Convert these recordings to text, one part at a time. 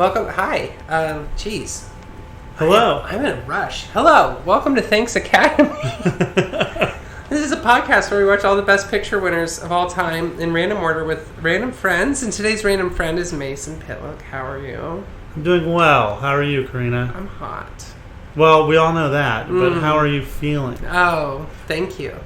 Welcome. Hi. Jeez. Hello. I'm in a rush. Hello. Welcome to Thanks Academy. This is a podcast where we watch all the best picture winners of all time in random order with random friends. And today's random friend is Mason Pitluk. How are you? I'm doing well. How are you, Karina? I'm hot. Well, we all know that, but how are you feeling? Oh, thank you.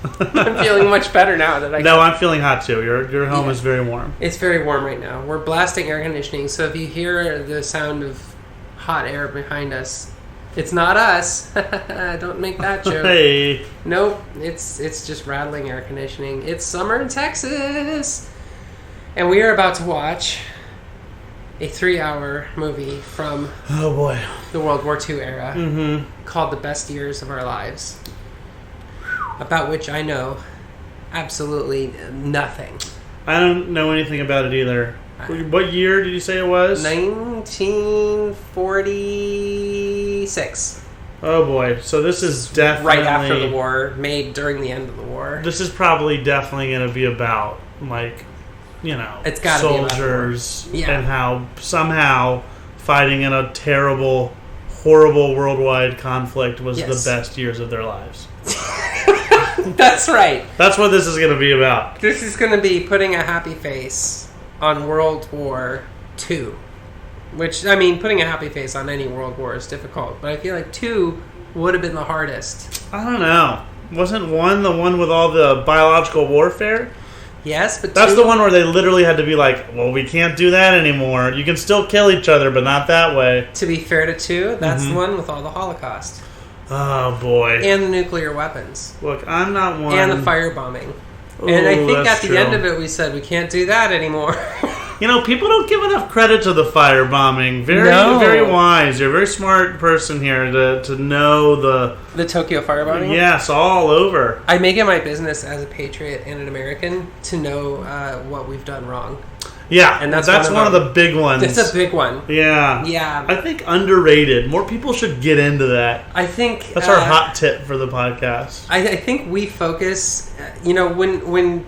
I'm feeling much better now that I'm feeling hot too. Your home is very warm. It's very warm right now. We're blasting air conditioning, so if you hear the sound of hot air behind us, it's not us. Don't make that joke. Hey. Nope, it's just rattling air conditioning. It's summer in Texas, and we are about to watch a 3-hour movie from the World War II era called The Best Years of Our Lives, about which I know absolutely nothing. I don't know anything about it either. What year did you say it was? 1946. Oh boy. So this is definitely... right after the war, made during the end of the war. This is probably definitely going to be about, it's gotta soldiers be about and how somehow fighting in a terrible, horrible worldwide conflict was the best years of their lives. That's right. That's what this is going to be about. This is going to be putting a happy face on World War II. Which, putting a happy face on any world war is difficult. But I feel like 2 would have been the hardest. I don't know. Wasn't 1 the one with all the biological warfare? Yes, but that's the one where they literally had to be like, well, we can't do that anymore. You can still kill each other, but not that way. To be fair to 2, that's the one with all the Holocaust. Oh, boy. And the nuclear weapons. Look, I'm not one. And the firebombing. And I think at the end of it, we said, we can't do that anymore. People don't give enough credit to the firebombing. Very wise. You're a very smart person here to know the Tokyo firebombing? Yes, all over. I make it my business as a patriot and an American to know what we've done wrong. Yeah, and that's one of the big ones. It's a big one. Yeah. Yeah. I think underrated. More people should get into that. I think... that's our hot tip for the podcast. I think we focus... when...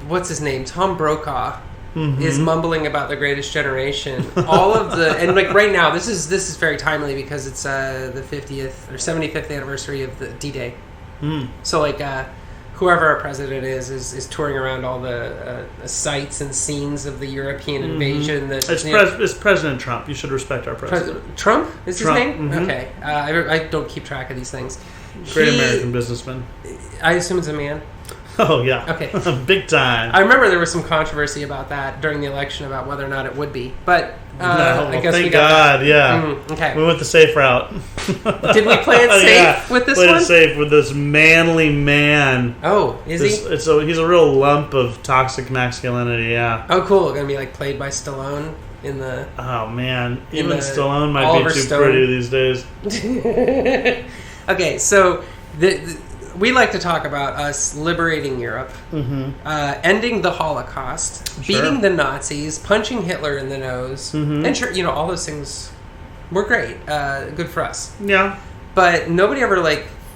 What's his name? Tom Brokaw is mumbling about the Greatest Generation. All of the... and right now, this is very timely because it's the 50th or 75th anniversary of the D-Day. So, whoever our president is touring around all the sites and scenes of the European invasion. It's President Trump. You should respect our president. Trump is his name? Okay. I don't keep track of these things. Great American businessman. I assume it's a man. Oh, yeah. Okay. Big time. I remember there was some controversy about that during the election about whether or not it would be. But I guess thank God, yeah. Okay. We went the safe route. Did we play it safe with this one? Played it safe with this manly man. Oh, is he? He's a real lump of toxic masculinity, yeah. Oh, cool. Going to be played by Stallone in the... Oh, man. Even Stallone might be too Stone. pretty these days. Okay, so... we like to talk about us liberating Europe, ending the Holocaust, beating the Nazis, punching Hitler in the nose, and all those things were great, good for us. Yeah. But nobody ever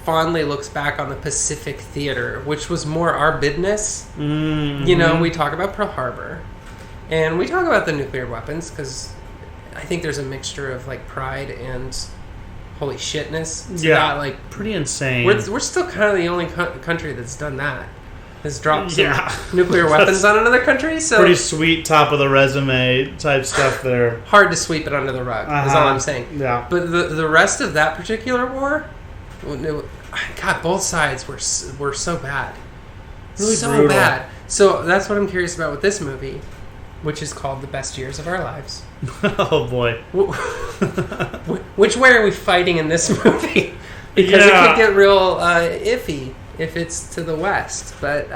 fondly looks back on the Pacific Theater, which was more our business. We talk about Pearl Harbor, and we talk about the nuclear weapons because I think there's a mixture of pride and holy shitness. That, pretty insane. We're still kind of the only country that's done that. Has dropped some nuclear weapons on another country. So pretty sweet top of the resume type stuff there. Hard to sweep it under the rug. Is all I'm saying. Yeah. But the rest of that particular war, God, both sides were so bad. Really so brutal. bad. So that's what I'm curious about with this movie, which is called The Best Years of Our Lives. Oh, boy. Which way are we fighting in this movie? Because it could get real iffy if it's to the west. But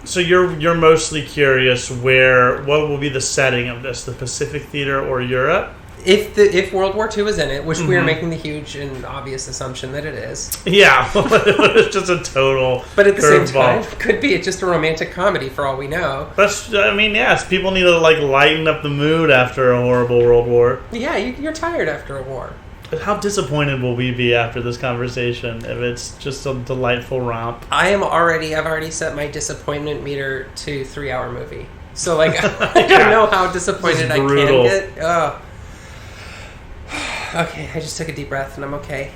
so you're mostly curious what will be the setting of this? The Pacific Theater or Europe? If World War II is in it, which we are making the huge and obvious assumption that it is. Yeah, it's just a total but at the same time, could be just a romantic comedy for all we know. Yes, people need to lighten up the mood after a horrible world war. Yeah, you're tired after a war. But how disappointed will we be after this conversation if it's just a delightful romp? I've already set my disappointment meter to 3-hour movie. So, like, I don't know how disappointed I can get. Oh. Okay, I just took a deep breath and I'm okay.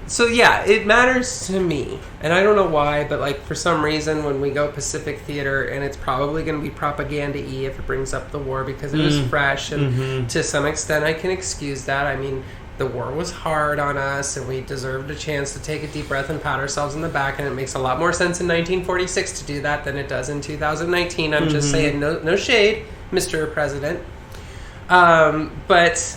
So, yeah, it matters to me. And I don't know why, but, like, for some reason, when we go Pacific Theater, and it's probably going to be propaganda-y if it brings up the war because it was fresh, and to some extent I can excuse that. I mean, the war was hard on us, and we deserved a chance to take a deep breath and pat ourselves in the back, and it makes a lot more sense in 1946 to do that than it does in 2019. I'm just saying, no shade, Mr. President. But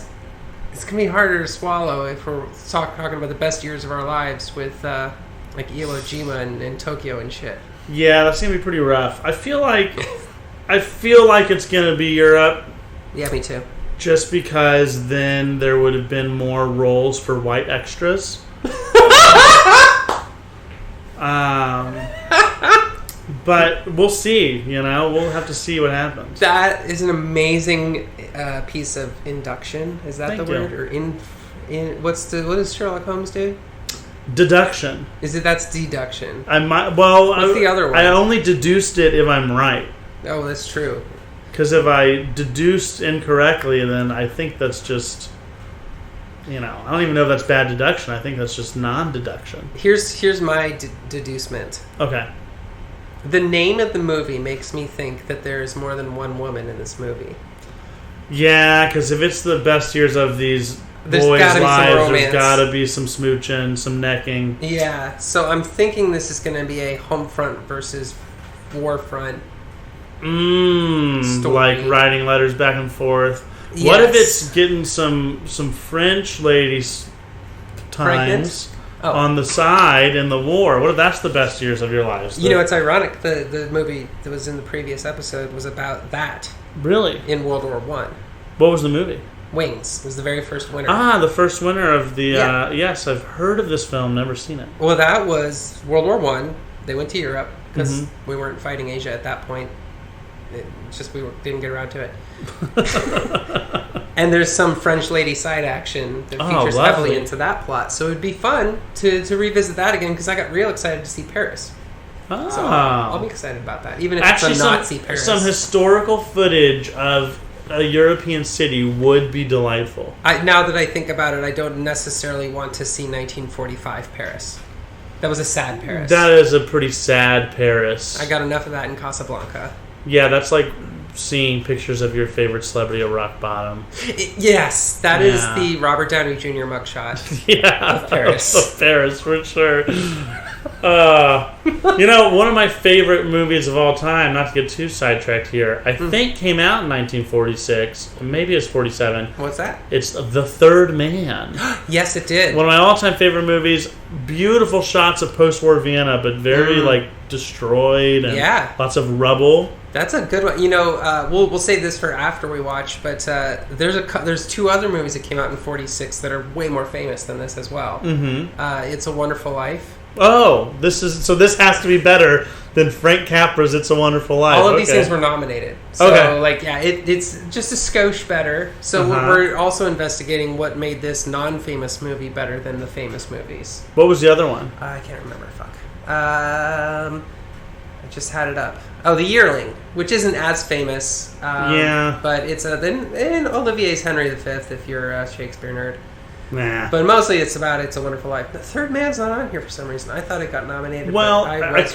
it's going to be harder to swallow if we're talking about the best years of our lives with, like, Iwo Jima and Tokyo and shit. Yeah, that's going to be pretty rough. I feel like it's going to be Europe. Yeah, me too. Just because then there would have been more roles for white extras. But we'll see, We'll have to see what happens. That is an amazing piece of induction. Is that the word? Or what does Sherlock Holmes do? Deduction. That's deduction? What's the other one? I only deduced it if I'm right. Oh, that's true. Because if I deduced incorrectly, then I think that's just, I don't even know if that's bad deduction. I think that's just non-deduction. Here's my deducement. Okay. The name of the movie makes me think that there is more than one woman in this movie. Yeah, because if it's the best years of these boys' lives, there's got to be some smooching, some necking. Yeah, so I'm thinking this is going to be a home front versus war front. Like writing letters back and forth. Yes. What if it's getting some French ladies' times on the side in the war? What if that's the best years of your lives? It's ironic. The movie that was in the previous episode was about that. Really? In World War I. What was the movie? Wings was the very first winner. The first winner of the... yes, I've heard of this film, never seen it. Well, that was World War I. They went to Europe because we weren't fighting Asia at that point. It's just we didn't get around to it. And there's some French lady side action that features heavily into that plot. So it would be fun to revisit that again because I got real excited to see Paris. So I'll be excited about that, even if it's a Nazi Paris. Some historical footage of a European city would be delightful. Now that I think about it, I don't necessarily want to see 1945 Paris. That was a sad Paris. That is a pretty sad Paris. I got enough of that in Casablanca. Yeah, that's like seeing pictures of your favorite celebrity at rock bottom. Yes, that is the Robert Downey Jr. mugshot. Of Paris. Of Paris, for sure. One of my favorite movies of all time, not to get too sidetracked here, I think came out in 1946. Maybe it's 47. What's that? It's The Third Man. Yes, it did. One of my all-time favorite movies. Beautiful shots of post-war Vienna, but very, destroyed and lots of rubble. That's a good one. We'll save this for after we watch, but there's two other movies that came out in 46 that are way more famous than this as well. It's a Wonderful Life. Oh, this has to be better than Frank Capra's It's a Wonderful Life. All of these things were nominated. So, it's just a skosh better. So we're also investigating what made this non-famous movie better than the famous movies. What was the other one? I can't remember. Fuck. I just had it up. Oh, The Yearling, which isn't as famous. But it's in Olivier's Henry V, if you're a Shakespeare nerd. Nah. But mostly it's about It's a Wonderful Life. The Third Man's not on here for some reason. I thought it got nominated. Well,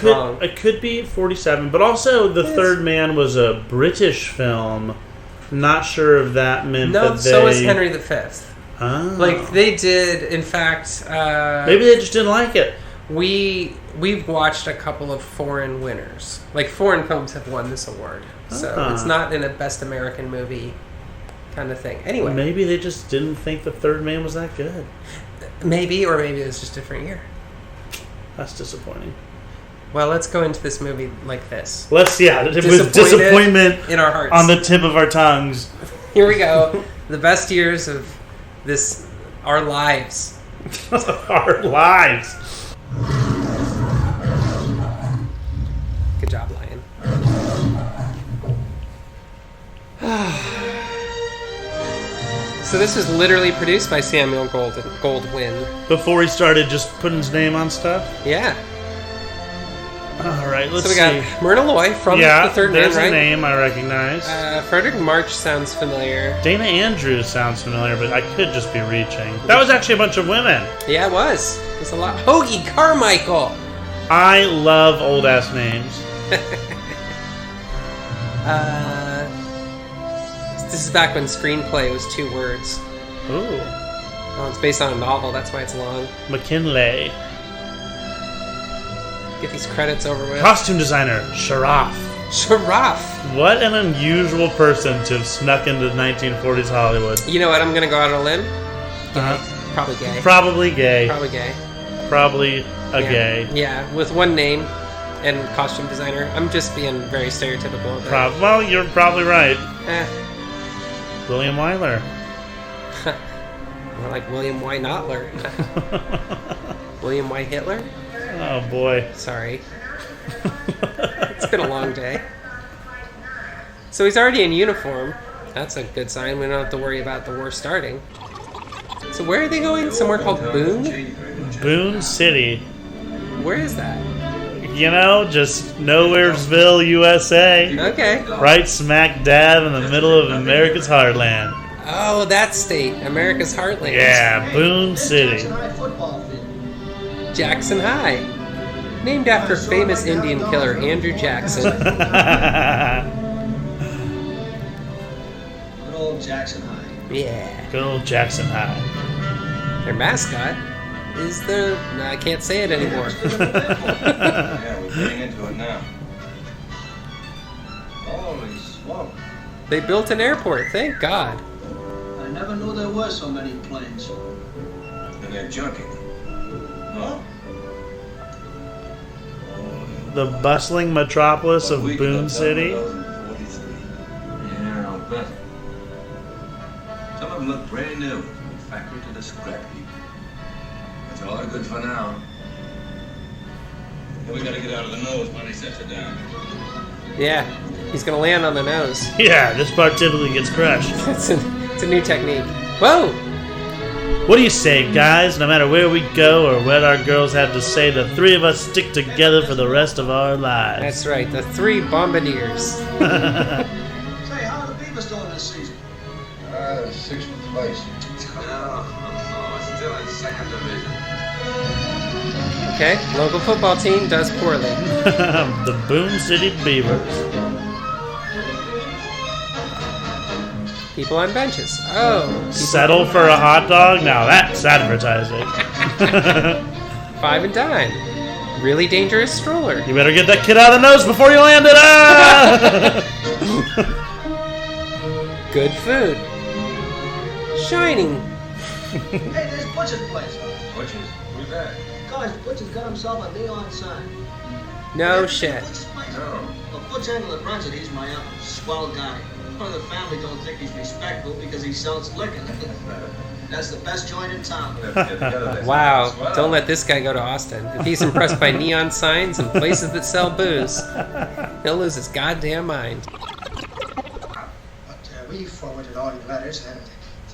wrong. It could be 47, but also The Third Man was a British film. Not sure if that meant that they... so was Henry V. Oh. They did, in fact... maybe they just didn't like it. We've watched a couple of foreign winners. Foreign films have won this award. So it's not in a Best American Movie kind of thing. Anyway. Maybe they just didn't think The Third Man was that good. Maybe, or maybe it was just a different year. That's disappointing. Well, let's go into this movie like this. With disappointment in our hearts. On the tip of our tongues. Here we go. The best years of our lives. Our lives. Good job, Lion. So this is literally produced by Samuel Goldwyn. Before he started just putting his name on stuff? Yeah. All right. right, let's So we see. got Myrna Loy from the Third Man, there's right? a name I recognize. Frederick March sounds familiar. Dana Andrews sounds familiar, but I could just be reaching. That was actually a bunch of women. Yeah, it was. It was a lot. Hoagie Carmichael. I love old ass names. This is back when screenplay was 2 words. Ooh. Oh, it's based on a novel. That's why it's long. McKinley. Get these credits over with. Costume designer, Sharaf. Sharaf. What an unusual person to have snuck into 1940s Hollywood. You know what? I'm gonna go out on a limb. Uh-huh. Probably gay. Probably gay. Probably gay. Probably a gay. Yeah, with one name and costume designer. I'm just being very stereotypical. Well, you're probably right. Eh. William Wyler. More like William Y. Notler. William Y. Hitler? Oh, boy. Sorry. It's been a long day. So he's already in uniform. That's a good sign. We don't have to worry about the war starting. So where are they going? Somewhere called Boone? Boone City. Where is that? You know, just Nowheresville, USA. Okay. Right smack dab in the middle of America's heartland. Oh, that state. America's heartland. Yeah, Boone City. Jackson High. Named after famous Indian killer Andrew Jackson. Good old Jackson High. Yeah. Good old Jackson High. Their mascot is the... No, I can't say it anymore. Yeah, we're getting into it now. Holy smoke. They built an airport, thank God. I never knew there were so many planes. And they're junking. Huh? The bustling metropolis of Boone City. Yeah, I'll bet. Some of them look brand new, from the factory to the scrap heap. That's all good for now. We gotta get out of the nose when he sets it down. Yeah, he's gonna land on the nose. Yeah, this part typically gets crushed. It's a new technique. Whoa! What do you say, guys? No matter where we go or what our girls have to say, the 3 of us stick together for the rest of our lives. That's right, the 3 bombardiers. Say, how are the Beavers doing this season? 6th place. No, still in 2nd division. Okay, local football team does poorly. The Boone City Beavers. People on benches. Oh. Settle for a hot dog? Now that's advertising. 5 and dime. Really dangerous stroller. You better get that kid out of the nose before you land it. Ah! Good food. Shining. Hey, there's Butcher's place. Butcher's? Who's that? Guys, Butcher's got himself a neon sign. No shit. Butcher's place? No. Well, Butch Angle that runs it, he's my uncle. Swell guy. Well, the family don't think he's respectable because he sells liquor. That's the best joint in town. Wow, don't let this guy go to Austin. If he's impressed by neon signs and places that sell booze, he'll lose his goddamn mind. But we forwarded all your letters and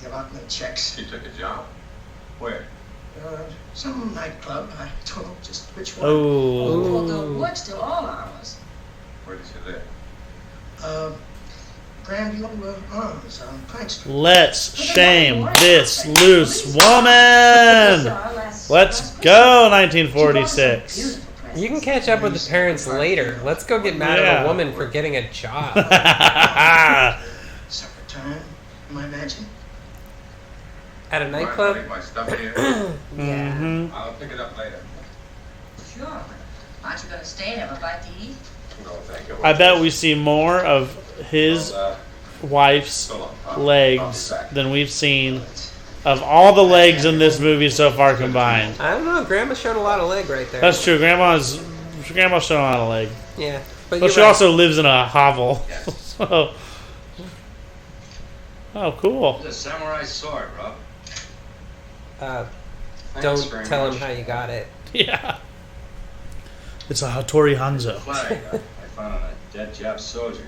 the allotment checks. He took a job? Where? Some nightclub. I don't know just which one. Oh. Well, the work's still all ours. Where does he live? Grandview Arms on Pine Street. Let's shame this loose woman. Let's go, 1946. You can catch up with the parents later. Let's go get mad at a woman for getting a job. Supper time, am I imagining? At a nightclub? My stuff here. Mm-hmm. I'll pick it up later. Sure. Aren't you going to stay and have a bite to eat? No, thank you. I bet we see more of his wife's legs than we've seen of all the legs in this movie so far combined. I don't know. Grandma showed a lot of leg right there. That's true. Grandma's showing a lot of leg. Yeah. But She also lives in a hovel. So. Oh, cool. It's a samurai sword, Rob. Don't tell him how you got it. Yeah. It's a Hattori Hanzo. Flag I found on a dead Jap soldier.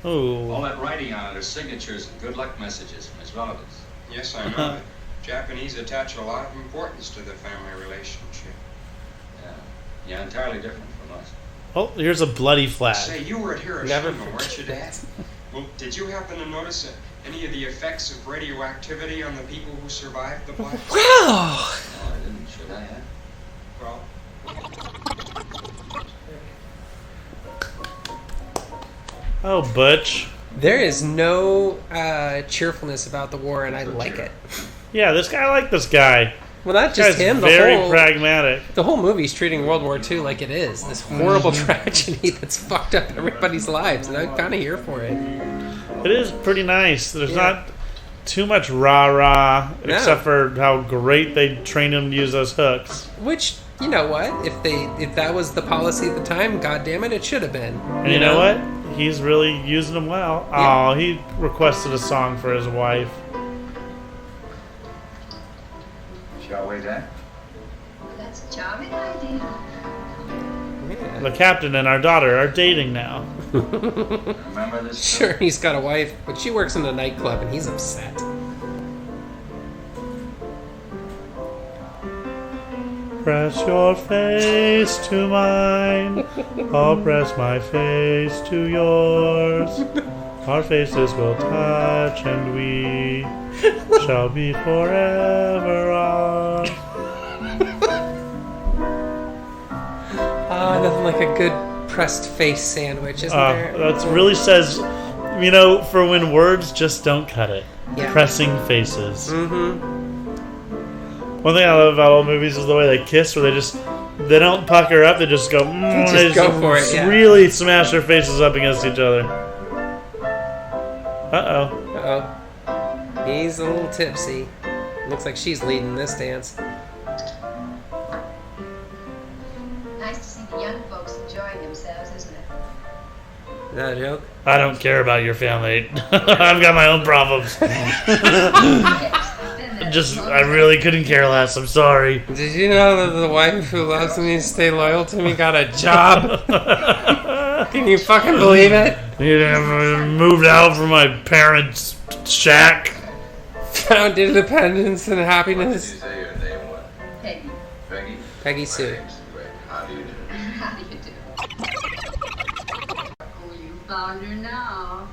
All Oh. that writing on it are signatures and good luck messages from his relatives. Yes, I know that. Japanese attach a lot of importance to the family relationship. Yeah, entirely different from us. Oh, here's a bloody flag. Say, you were at Never Hiroshima, weren't you, Dad? Well, did you happen to notice any of the effects of radioactivity on the people who survived the blast? Wow! Oh, I didn't. Should I have? Well, Oh, Butch. There is no cheerfulness about the war, and I like it. Yeah, I like this guy. Well, not This just guy's him. very pragmatic. The whole movie's treating World War II like it is. This horrible tragedy that's fucked up everybody's lives, and I'm kind of here for it. It is pretty nice. There's not too much rah-rah, except for how great they trained him to use those hooks. Which, you know what? If that was the policy at the time, goddammit, it should have been. And you know what? He's really using them well. Yeah. Oh, he requested a song for his wife. Shall we, Dad? That's a charming idea. Yeah. The captain and our daughter are dating now. Remember this? Sure, he's got a wife, but she works in a nightclub, and he's upset. Press your face to mine. I'll press my face to yours. Our faces will touch and we shall be forever on. Nothing like a good pressed face sandwich, isn't there? That really says, for when words just don't cut it. Yeah. Pressing faces. Mm-hmm. One thing I love about old movies is the way they kiss, where they don't pucker up, they just go, Just go for it, yeah. Really smash their faces up against each other. Uh-oh. Uh-oh. He's a little tipsy. Looks like she's leading this dance. Nice to see the young folks enjoying themselves, isn't it? Is that a joke? I don't care about your family. I've got my own problems. Yes, they've been there I really couldn't care less. I'm sorry. Did you know that the wife who loves me and stay loyal to me got a job? Can you fucking believe it? Moved out from my parents' shack. Found independence and happiness. You say your name was? Peggy. Peggy? Peggy Sue. Great. How do you do? How do you do? Oh, you found her now.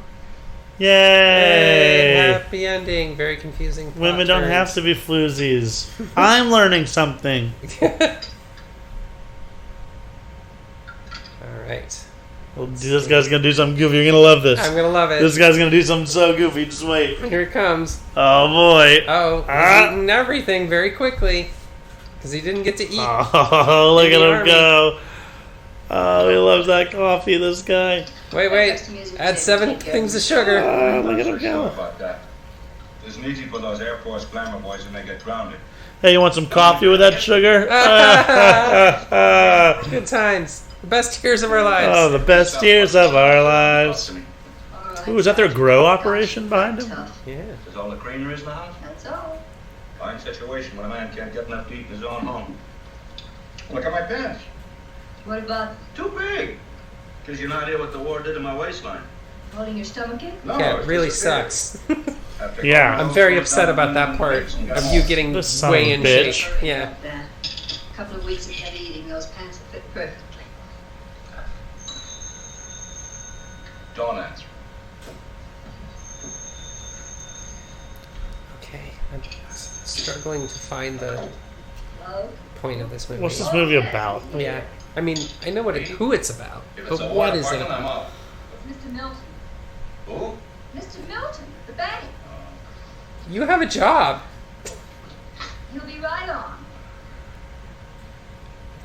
Hey, Yay! happy ending. Very confusing. plot Women don't have turns. to be floozies. I'm learning something. All right. Well, this guy's gonna do something goofy. You're gonna love this. I'm gonna love it. This guy's gonna do something so goofy. Just wait. Here it comes. Oh boy. Oh, he's Ah. eating everything very quickly because he didn't get to eat. Oh, look In at the him army. go. Oh, he loves that coffee, this guy. Wait. Add 7 things of sugar. Oh, look at him Sure go. about that. It isn't easy for those Air Force glamour boys when they get grounded. Hey, you want some coffee with that sugar? Good times. The best years of our lives. Oh, the best years of our lives. Talk to me. All right. Ooh, is that their grow operation behind him? Tough. Yeah. Is all the greeneries in the house? That's all. Fine situation when a man can't get enough to eat in his own home. Look at my pants. What about Too big. Gives you an idea what the war did to my waistline. holding your stomach in? No, Yeah, it it's really disappeared. sucks. After Yeah. going I'm all very sorts upset of about that part of you getting This son way of a in bitch. shape. Yeah. A couple of weeks of heavy eating, those pants will fit perfectly. Don't answer. Okay. I'm struggling to find the Love? point of this movie. What's this movie about? Yeah. I mean, I know who it's about, If it's but a what war is it department, I'm about? out. Mr. Milton. Who? Mr. Milton, the bank. You have a job. He'll be right on.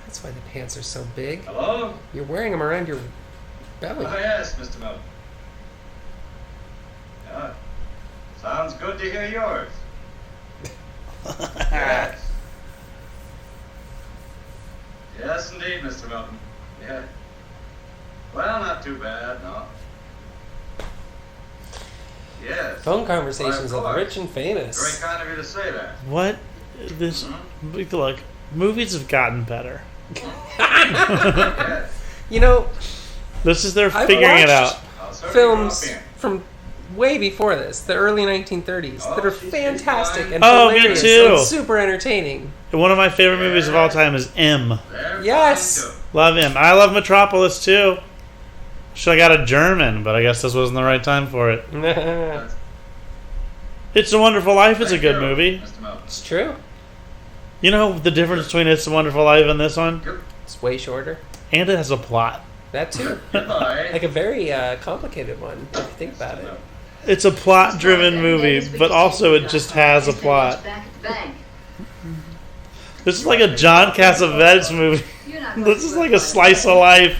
That's why the pants are so big. Hello? You're wearing them around your belly. Oh, yes, Mr. Melton. Yeah. Sounds good to hear yours. Yes. Yes, indeed, Mr. Melton. Yeah. Well, not too bad, no. Yes. Phone conversations Why, of of the course. rich and Very famous. kind of you to say that. What? This. Look, movies have gotten better. Yes. You know, This is their I've figuring it watched out. I'll certainly films drop in. from way before this, the early 1930s, that are fantastic and Oh, me hilarious too. and super entertaining. One of my favorite movies of all time is M. They're Yes. fine, too. Love him. I love Metropolis too. Should have got a German, but I guess this wasn't the right time for it. It's a Wonderful Life is a good movie. It's true. You know the difference between It's a Wonderful Life and this one? It's way shorter. And it has a plot. That too. Like a very complicated one, if you think about it. It's a plot-driven movie, but also it just has a plot. This is like a John Cassavetes movie. This is like a slice of life.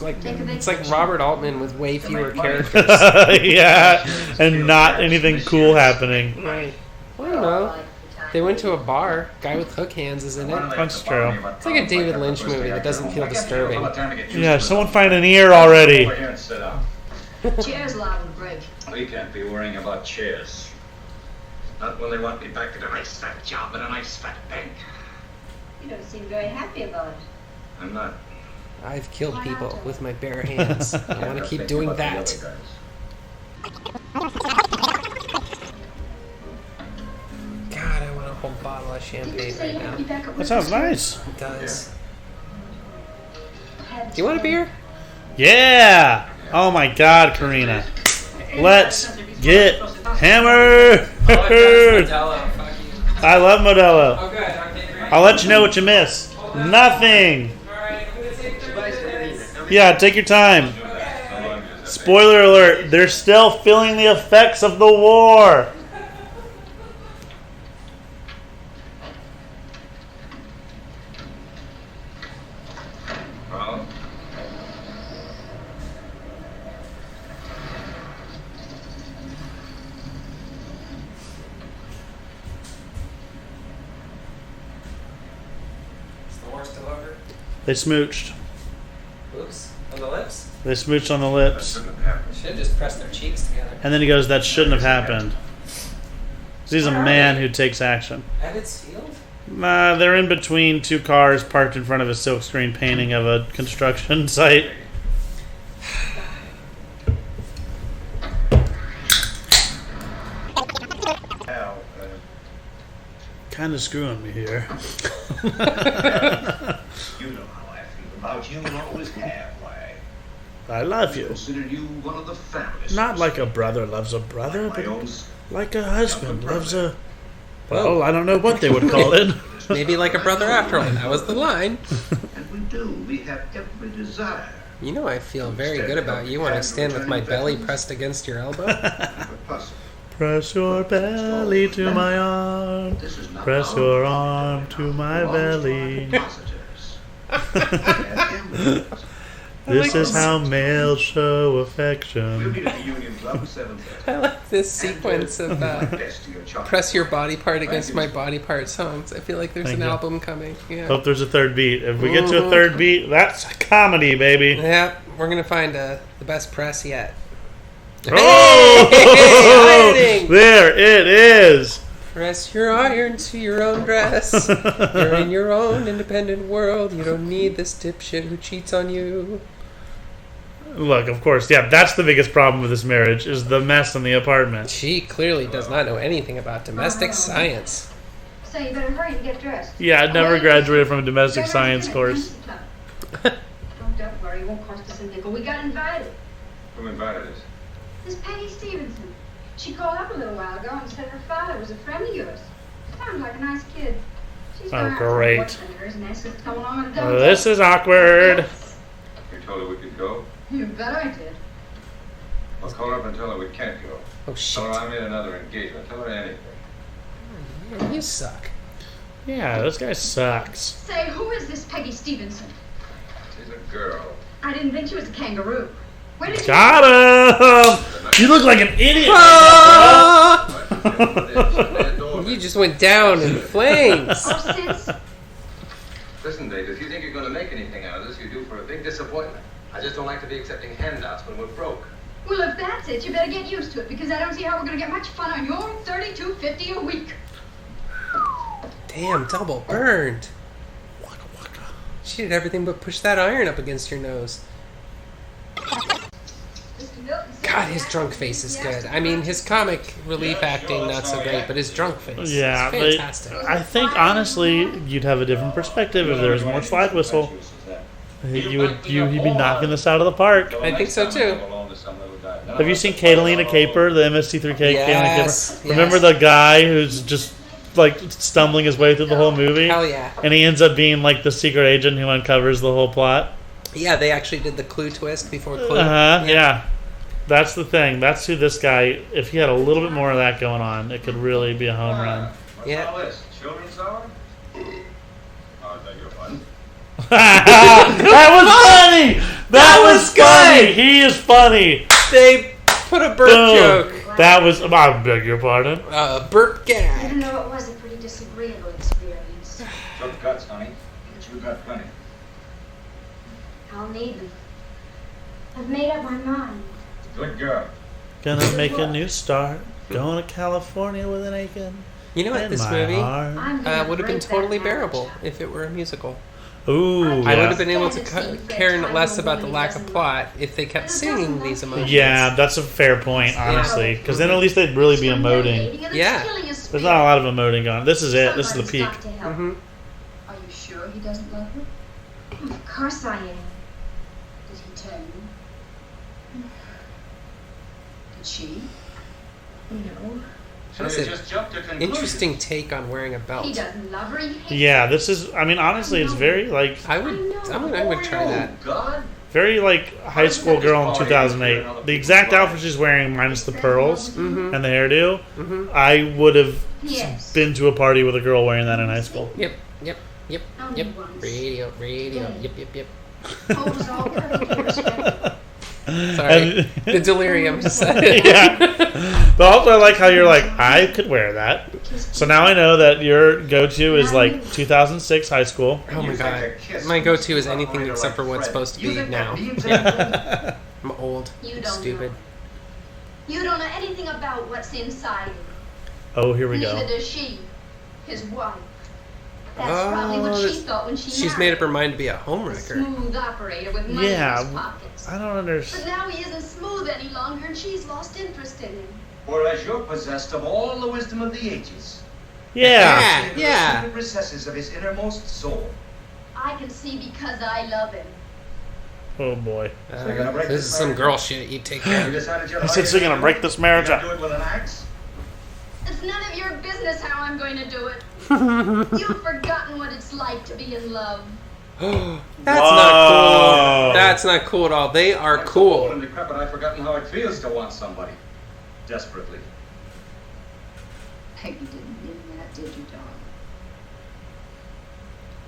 It's like Robert Altman with way fewer characters. Yeah, and not anything cool happening. Right. I don't know. They went to a bar. Guy with hook hands is in it. That's true. It's like a David Lynch movie that doesn't feel disturbing. Yeah, someone find an ear already. Chairs allowed to break. We can't be worrying about chairs. Not when they want me back at a nice fat job and a nice fat bank. You don't seem very happy about it. I'm not. I've killed people with my bare hands. I want to keep doing that. God, I want a whole bottle of champagne right now. That sounds nice. It does. Do you want a beer? Yeah! Oh my god, Karina. Let's get hammered! I love Modelo. I'll let you know what you miss. Nothing! Yeah, take your time. Spoiler alert, they're still feeling the effects of the war. They smooched. Oops. On the lips? They smooched on the lips. Should have just pressed their cheeks together. And then he goes, that shouldn't have happened. 'Cause he's a man who takes action. Ebbets Field? Nah, they're in between two cars parked in front of a silkscreen painting of a construction site. Kind of screwing me here. You know how I feel about you and always have, why. I love you. Consider you one of the family. Not like a brother loves a brother, but like a husband loves a... Well, I don't know what they would call it. Maybe like a brother after all. That was the line. And we do. We have every desire. You know I feel very good about you when I stand with my belly pressed against your elbow. Press your belly to my arm. Press your arm to my belly. This is how males show affection. I like this sequence of press your body part against my body part songs. I feel like there's an album coming. Yeah. Hope there's a third beat. If we get to a third beat, that's a comedy, baby. Yeah, we're going to find the best press yet. Oh! There it is. Press your iron to your own dress. You're in your own independent world. You don't need this dipshit who cheats on you. Look, of course, yeah, that's the biggest problem with this marriage, is the mess in the apartment. She clearly does not know anything about domestic science. So you better hurry and get dressed. Yeah, I never graduated from a domestic science course. Don't worry, it won't cost us a nickel. We got invited. Who invited us? This Peggy Stevenson. She called up a little while ago and said her father was a friend of yours. Sounds like a nice kid. She's Oh, great. And asked us to come along and This is awkward. You told her we could go? You bet I did. I'll call her up and tell her we can't go. Oh, shit. Tell her I made another engagement. Tell her anything. Man, you suck. Yeah, this guy sucks. Say, who is this Peggy Stevenson? She's a girl. I didn't think she was a kangaroo. Where did you... Got him! You look like an idiot. You just went down in flames. Oh, sis. Listen, Dave, if you think you're going to make anything out of this, you're due for a big disappointment. I just don't like to be accepting handouts when we're broke. Well, if that's it, you better get used to it, because I don't see how we're going to get much fun on your $32.50 a week. Damn, double burned. She did everything but push that iron up against your nose. God, his drunk face is good. I mean, his comic relief acting not so great, but his drunk face is fantastic. I think honestly, you'd have a different perspective if there was more slide whistle. You'd be knocking this out of the park. I think so too. Have you seen Catalina Caper, the MST3K Yes, Catalina Caper? yes. Remember the guy who's just like stumbling his way through the whole movie? Hell yeah. And he ends up being like the secret agent who uncovers the whole plot. Yeah, they actually did the Clue twist before Clue. Yeah. That's the thing. That's who this guy, if he had a little bit more of that going on, it could really be a home run. Yeah. Children's hour? Oh, I beg your pardon. That was funny! That was funny! He is funny! They put a burp joke. That was, I beg your pardon. Burp gag. Even though it was a pretty disagreeable experience. Took guts, honey. But you got plenty. I'll need them. I've made up my mind. Good girl. Gonna make a new start. Going to California with an aching. You know what? in This my movie heart. would have been totally bearable if it were a musical. Ooh, I would yeah. have been able to care less about the lack of plot if they kept singing these emotions. Yeah, that's a fair point, honestly. Because then at least they'd really be emoting. Yeah. There's not a lot of emoting going on. This is it. This is the peak. Mm-hmm. Are you sure he doesn't love her? Of course I am. Did he tell you? Did she? No. That's an interesting take on wearing a He belt. doesn't love her. He hates Yeah, this is. I mean, honestly, it's very like I would try that. God. very like high school girl in 2008. The exact outfit she's wearing, minus the pearls Mm-hmm. and the hairdo. Mm-hmm. I would have Yes. been to a party with a girl wearing that in high school. Yep. Only once. Radio. Yep. Hope was all perfectly respectful. Sorry. The delirium just said it. Yeah. But also, I like how you're like, I could wear that. So now I know that your go-to is like 2006 high school. Oh my god. My go-to is anything except for what's supposed to be now. I'm old. You don't Stupid. know. You don't know anything about what's inside him. Oh, here we Neither go. does she, his wife. That's probably what she thought when she She's made up her mind to be a homewrecker. Smooth operator with money in his pockets. I don't But understand. now he isn't smooth any longer, and she's lost interest in him. Whereas you're possessed of all the wisdom of the ages. Yeah. Into the Yeah. secret recesses of his innermost soul. I can see because I love him. Oh boy. This is some girl shit. You take care You of. decided you're He said they're gonna break this marriage You're gonna up. do it with an axe? It's none of your business how I'm going to do it. You've forgotten what it's like to be in love. That's not cool. That's not cool at all. They are I'm so cool. old and decrepit, I've forgotten how it feels to want somebody. Desperately. Peggy didn't mean that, did you, darling?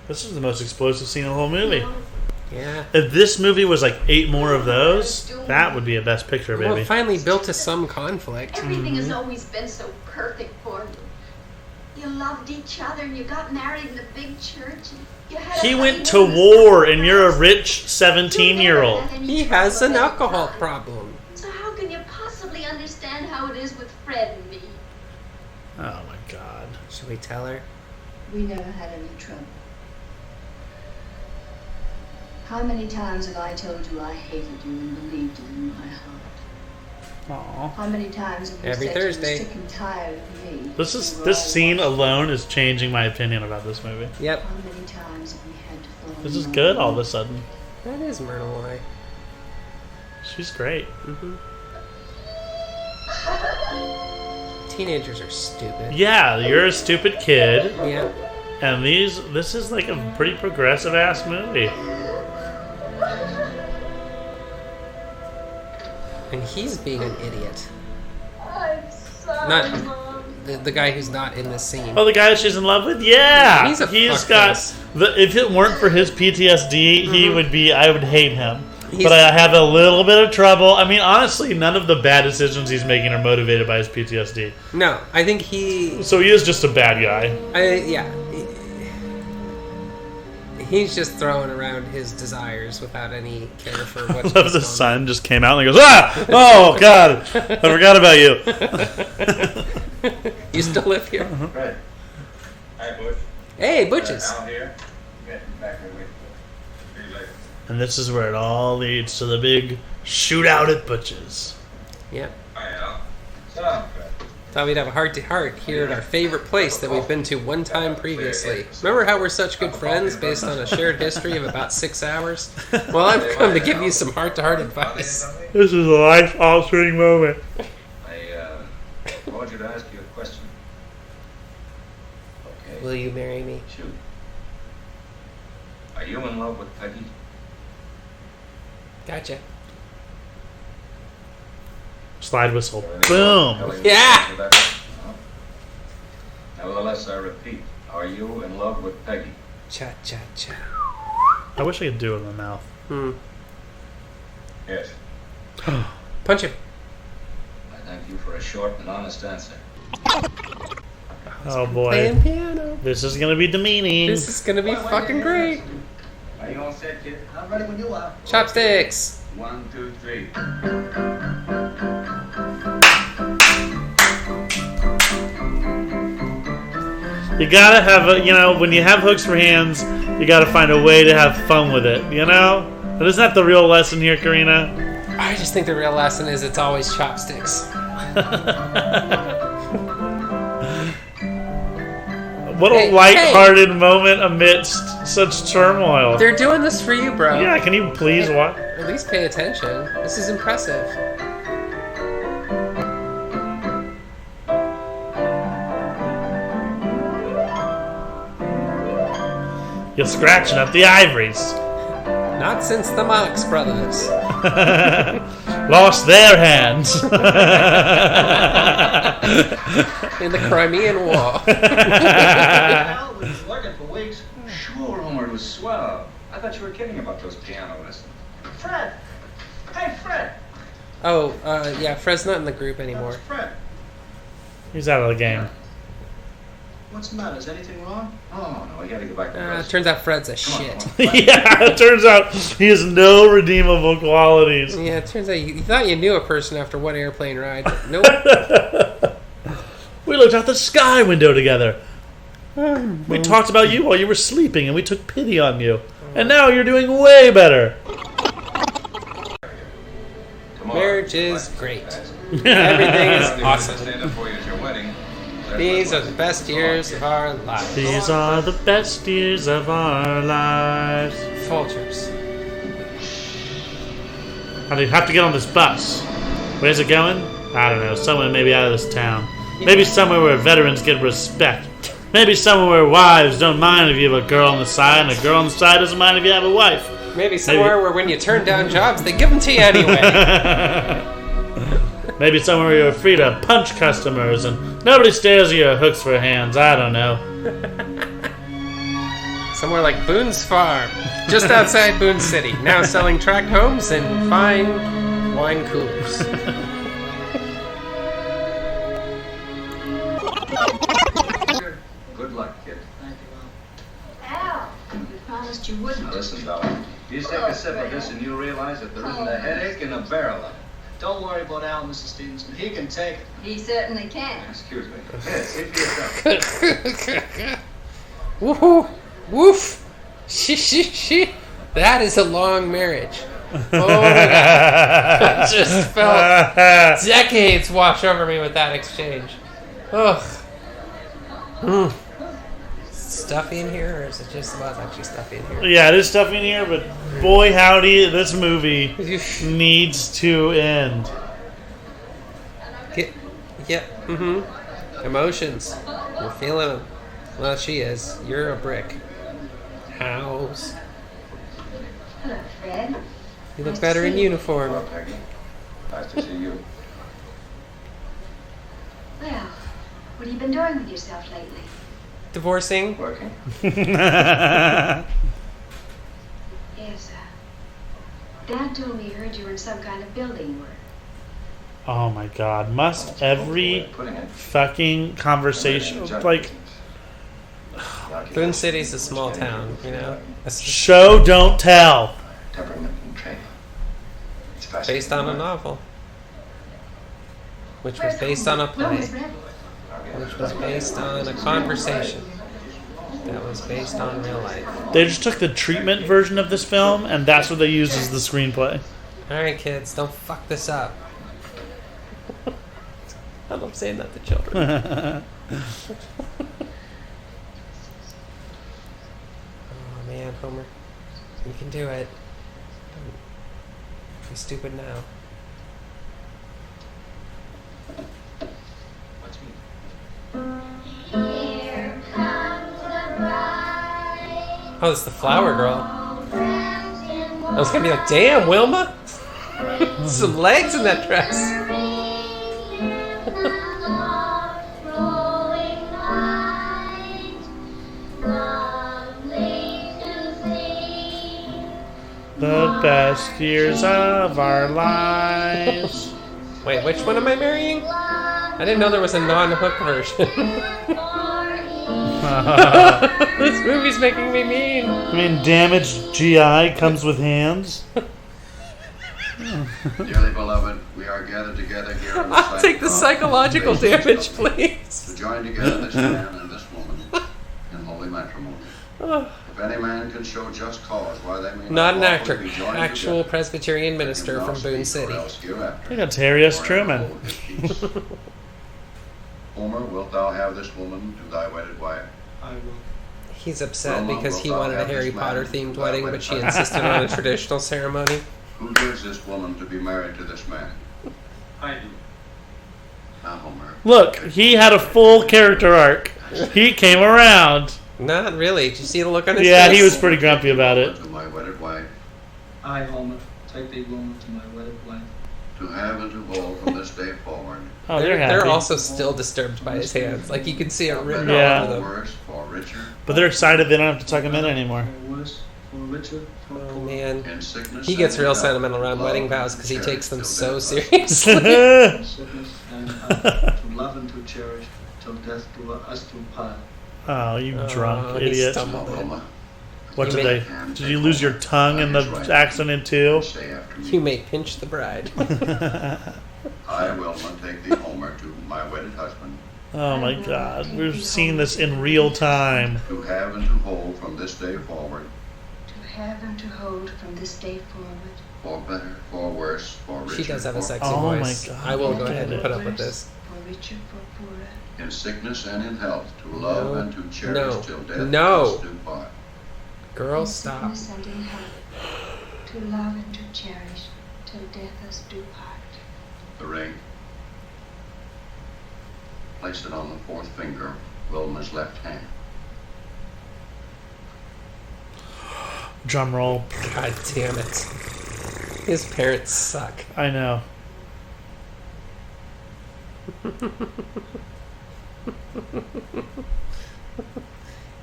This is the most explosive scene in the whole movie. Yeah. If this movie was like 8 more of those, that would be a best picture, Well, baby. it finally built to some conflict. Everything has always been so perfect for you. You loved each other and you got married in the big church. And you had a He went to honeymoon in war the and you're a house. rich You 17-year-old. never had any He has trouble an at alcohol time. problem. So how can you possibly understand how it is with Fred and me? Oh my god. Should we tell her? We never had any trouble. How many times have I told you I hated you and believed it in my heart? Aw. How many times have you Every said Thursday. you were sick and tired of me? This scene alone is changing my opinion about this movie. Yep. How many times have we had to fall This in is love? good all of a sudden. That is Myrna Loy. She's great. Mm-hmm. Teenagers are stupid. Yeah, you're a stupid kid, Yeah. and this is like a pretty progressive ass movie. And he's being an idiot. I'm sorry, Not Mom. the guy who's not in this scene. Oh, the guy that she's in love with? Yeah! He's a He's fuckface. got if it weren't for his PTSD, he would be I would hate him. He's- But I have a little bit of trouble. I mean, honestly, none of the bad decisions he's making are motivated by his PTSD. No, I think he. So he is just a bad guy. Yeah. He's just throwing around his desires without any care for I what's love going the on. sun just came out and he goes, ah! Oh, God! I forgot about you. You still live here? Fred. Hi, Butch. Hey, Butches. Out here. Get back away. See you later. And this is where it all leads to the big shootout at Butch's. Yep. So, Thought we'd have a heart-to-heart here at our favorite place that we've been to one time previously. Remember how we're such good friends based on a shared history of about 6 hours? Well, I've come to give you some heart-to-heart advice. This is a life-altering moment. I want you to ask you a question. Okay. Will you marry me? Shoot. Are you in love with Peggy? Gotcha. Slide whistle. Boom. Yeah! Nevertheless, I repeat, are you in love with Peggy? Cha-cha-cha. I wish I could do it in the mouth. Yes. Punch him. I thank you for a short and honest answer. Oh boy. Playing piano. This is going to be demeaning. This is gonna be fucking great. Are you all set, kid? I'm ready when you are. Chopsticks. 1, 2, 3. You gotta have when you have hooks for hands, you gotta find a way to have fun with it, you know? But isn't that the real lesson here, Karina? I just think the real lesson is it's always chopsticks. What a light-hearted moment amidst such turmoil. They're doing this for you, bro. Yeah, can you please watch? At least pay attention. This is impressive. You're scratching up the ivories. Not since the Marx Brothers. Lost their hands. In the Crimean War. Well, we've been working for weeks. Sure, Homer, it was swell. I thought you were kidding about those piano lessons. Fred! Hey, Fred! Oh, yeah, Fred's not in the group anymore. Fred, He's out of the game. what's the matter? Is anything wrong? Oh, no, we gotta go back to the Turns out Fred's a shit. Yeah, it turns out he has no redeemable qualities. Yeah, it turns out you thought you knew a person after one airplane ride. But nope. We looked out the sky window together. We talked about you while you were sleeping, and we took pity on you. And now you're doing way better. Marriage is great. Everything is awesome. Stand up for you at your wedding. These are the best years of our lives. These are the best years of our lives. Folgers. How do you have to get on this bus? Where's it going? I don't know. Somewhere maybe out of this town. Maybe somewhere where veterans get respect. Maybe somewhere where wives don't mind if you have a girl on the side, and a girl on the side doesn't mind if you have a wife. Maybe somewhere where when you turn down jobs, they give them to you anyway. Maybe somewhere where you're free to punch customers and nobody stares at your hooks for hands. I don't know. Somewhere like Boone's Farm, just outside Boone City, now selling tract homes and fine wine coolers. Good luck, kid. Thank you, Al. Al, you promised you wouldn't. Now listen, darling. You take a sip of this and you realize that there isn't a headache in a barrel of it. Don't worry about Al, Mrs. Stevenson. He can take it. He certainly can. Excuse me. Yes, see for yourself. Woohoo! Woof! She. That is a long marriage. Oh my God. I just felt decades wash over me with that exchange. Ugh. Stuffy in here, or is it just about actually stuffy in here? Yeah, it is stuff in here, but boy howdy, this movie needs to end. Emotions. You're feeling them. Well, she is. You're a brick. House. Hello, Fred. You look Nice better to in see you. uniform. Well, Peggy, nice to see you. Well, what have you been doing with yourself lately? Divorcing. Working? Yes, Dad told me he heard you were in some kind of building work. Oh my God! Must every Putting it. fucking conversation like Boone City's a small town, you know? show don't tell? Temperament and training. It's Based on a novel. Which was based on a play. Where's Red? Which was based on a conversation. That was based on real life. They just took the treatment version of this film, and that's what they used as the screenplay. Alright, kids, don't fuck this up. I love saying that to children. Oh man, Homer. You can do it. Don't be stupid now. What's me? Here comes the bride. Oh, it's the flower girl. I was gonna be like, damn, Wilma! Some legs in that dress. The best years of our lives. Wait, which one am I marrying? I didn't know there was a non-hook version. This movie's making me mean. I mean, damaged GI comes with hands. Dearly beloved, we are gathered together here in the I'll take the psychological damage, please. to join together this man and this woman in holy matrimony. If any man can show just cause why they may Not an lawfully actor, be joined actual together, Presbyterian they minister cannot from Boone speak or City. else hereafter I got Harry S. forever Truman. hold his peace. Homer, wilt thou have this woman to thy wedded wife? I will. He's upset Wilma, because he wilt thou wanted a have this Harry man Potter to themed thy wedding, wedded but she wife? insisted on a traditional ceremony. Who gives this woman to be married to this man? I do. Now, Homer. Look, he had a full character arc. He came around. Not really. Did you see the look on his Yeah, face? he was pretty grumpy about it. To my wedded wife, I, Homer, take thee woman to my wedded wife. to have and to hold from this day forward. Oh, they're They're happy. also still disturbed by his hands. Like, you can see it written Yeah. all over For them. worse, for richer, But they're excited they don't have to tuck him in anymore. For worse, for richer, for Oh, poorer. man. in sickness He gets and in real health, sentimental around love wedding and vows because he cherish takes them till so death seriously. In sickness and in health, to love and to cherish, till death do us do part. Oh, you drunk he idiot. stumbled. us. Homer, What You did may- they... Did you lose your tongue in the accident too? stay after me. You may pinch the bride. I, Wilma, take thee, Homer, to my wedded husband, Oh my god. We've seen this in real time. to have and to hold from this day forward, To have and to hold from this day forward. for better, for worse, for richer, She does have a for sexy Oh my voice. God, I will look go at ahead and it. put up with this. For richer, for poorer. in sickness and in health, to love No. and to cherish No. till death No. us do part. Girl, In stop. sickness and in health. To love and to cherish till death us do part. The ring. Place it on the fourth finger of Wilma's left hand. Drum roll. God damn it. His parents suck. I know.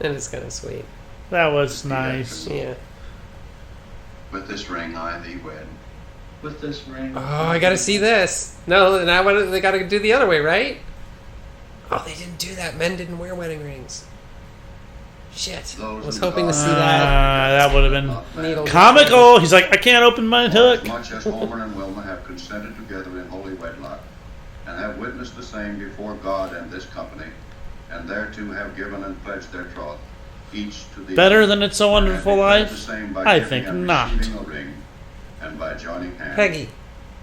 And it's kind of sweet. That was nice. Yeah. With this ring I thee wed. With this ring. Oh, I gotta see this. No, now they gotta do the other way, right? Oh, they didn't do that. Men didn't wear wedding rings. Shit. I was hoping to see that. That would have been Needle. comical. He's like, I can't open my hook. As much as Homer and Wilma have consented together in holy wedlock, and have witnessed the same before God and this company, and thereto have given and pledged their troth, each to the Better other, than It's a and have Wonderful declared Life? the same by I giving think and not. receiving a ring, and by joining hands. Peggy.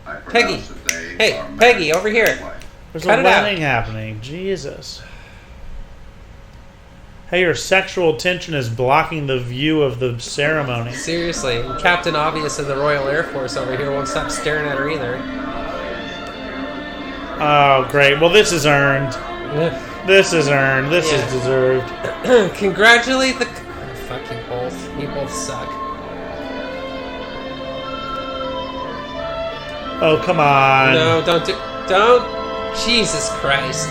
I Peggy. pronounce that they Hey, are married Peggy, over man here. and wife. There's Cut a it out. wedding happening. Jesus. Hey, your sexual tension is blocking the view of the ceremony. Seriously, Captain Obvious of the Royal Air Force over here won't stop staring at her either. Oh, great. Well, this is earned. This is earned. This is deserved. Congratulate the... Oh, fuck you both. You both suck. Oh, come on. No, don't... Jesus Christ.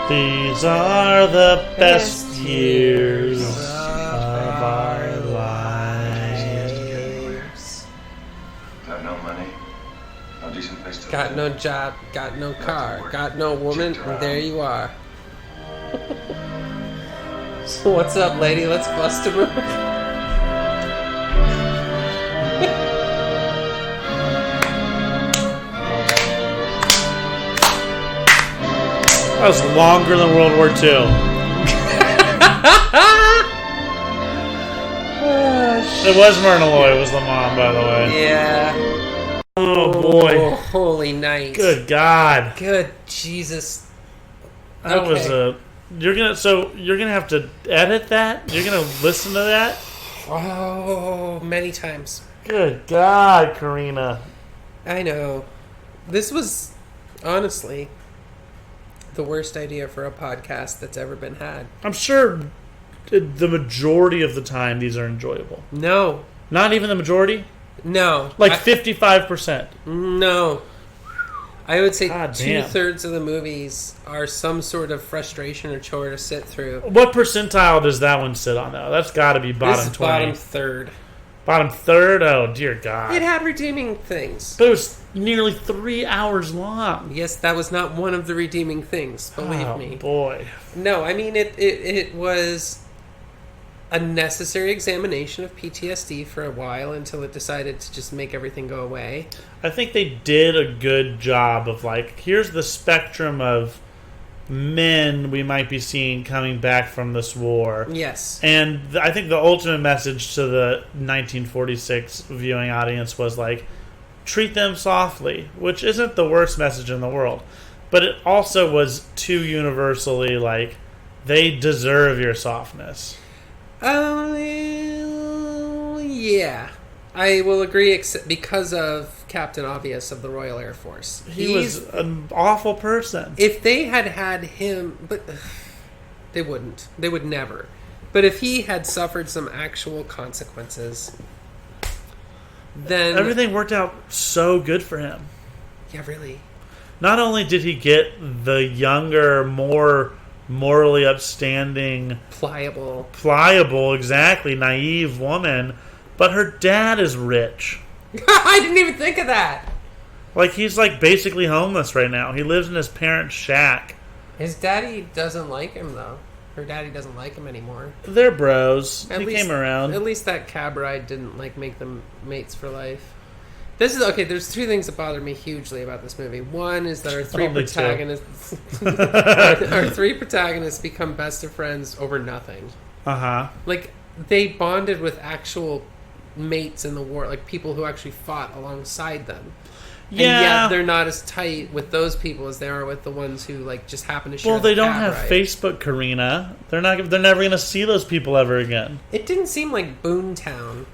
These are the best years of our lives. Got no money, no decent place to Got live. no job, got no car, got no woman, and there you are. So what's up, lady? Let's bust a move. That was longer than World War II. It was Myrna Loy was the mom, by the way. Yeah. Oh boy. Oh, holy night. Good God. Good Jesus. That was a... You're gonna have to edit that? You're gonna listen to that? Oh, many times. Good God, Karina. I know. This was, honestly, the worst idea for a podcast that's ever been had. I'm sure the majority of the time these are enjoyable. No. Not even the majority? No. Like 55%? No. I would say God, 2/3 of the movies are some sort of frustration or chore to sit through. What percentile does that one sit on, though? That's got to be bottom 20. Bottom third. Bottom third? Oh, dear God. It had redeeming things. But it was nearly 3 hours long. Yes, that was not one of the redeeming things, believe me. Oh, boy. No, I mean, it was a necessary examination of PTSD for a while until it decided to just make everything go away. I think they did a good job of, like, here's the spectrum of men we might be seeing coming back from this war. Yes. And I think the ultimate message to the 1946 viewing audience was, like, treat them softly, which isn't the worst message in the world. But it also was too universally, like, they deserve your softness. Yeah. I will agree, because of Captain Obvious of the Royal Air Force. He was an awful person. If they had him, but they wouldn't. They would never. But if he had suffered some actual consequences, then everything worked out so good for him. Yeah, really. Not only did he get the younger, more morally upstanding, pliable, exactly, naive woman, but her dad is rich. I didn't even think of that. Like, he's like basically homeless right now. He lives in his parents' shack. His daddy doesn't like him, though. Her daddy doesn't like him anymore. They're bros. He came around. At least that cab ride didn't make them mates for life. This is okay. There's 2 things that bother me hugely about this movie. One is that our 3 protagonists, our 3 protagonists become best of friends over nothing. Like, they bonded with actual mates in the war, like people who actually fought alongside them. Yeah. And yet they're not as tight with those people as they are with the ones who like just happen to share. Well, they don't have Facebook, Karina. They're never going to see those people ever again. It didn't seem like Boontown.